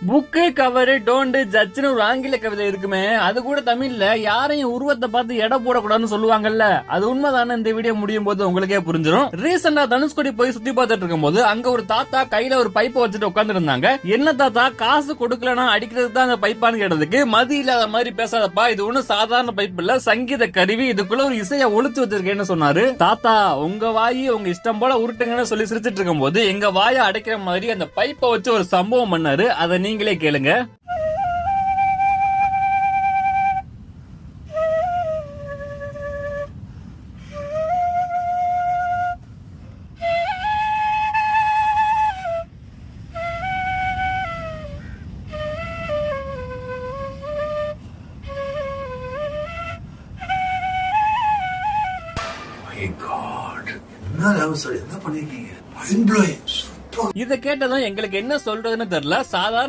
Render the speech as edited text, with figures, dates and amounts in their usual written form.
Book cover don't ஜட்ஜ்னு ஒரு ஆங்கில கவிதை இருக்குமே, அது கூட தமிழ்ல யாரையும் உருவத்தை பார்த்து எடை போடக்கூடாதுன்னு சொல்லுவாங்கல்ல, அது உண்மைதானே இந்த வீடியோ முடியும் போது உங்களுக்கே புரிஞ்சிடும். ரீசெண்டா தனுஷ்கோடி போய் சுத்தி பார்த்துட்டு இருக்கும் போது அங்க ஒரு தாத்தா கையில ஒரு பைப்பை வச்சுட்டு உட்கார்ந்து இருந்தாங்க. என்ன தாத்தா காசு கொடுக்கலனா அடிக்கிறதுக்கு தான் அந்த பைப்பான்னு கேட்டதுக்கு, மதி இல்லாத மாதிரி பேசாதப்பா, இது ஒன்னும் சாதாரண பைப் இல்ல, சங்கீத கருவி, இதுக்குள்ள ஒரு இசையை ஒளிச்சு வச்சிருக்கேன்னு சொன்னாரு. தாத்தா உங்க வாயி உங்க இஷ்டம் போல உருட்டுங்கன்னு சொல்லி சிரிச்சிட்டு இருக்கும் போது எங்க வாயை அடைக்கிற மாதிரி அந்த பைப்பை வச்சு ஒரு சம்பவம் பண்ணாரு. அதை நீங்களே கேளுங்க. என்ன பண்ணிருக்கீங்க? இதை கேட்டதும் எங்களுக்கு என்ன சொல்றதுன்னு தெரியல. சாதாரண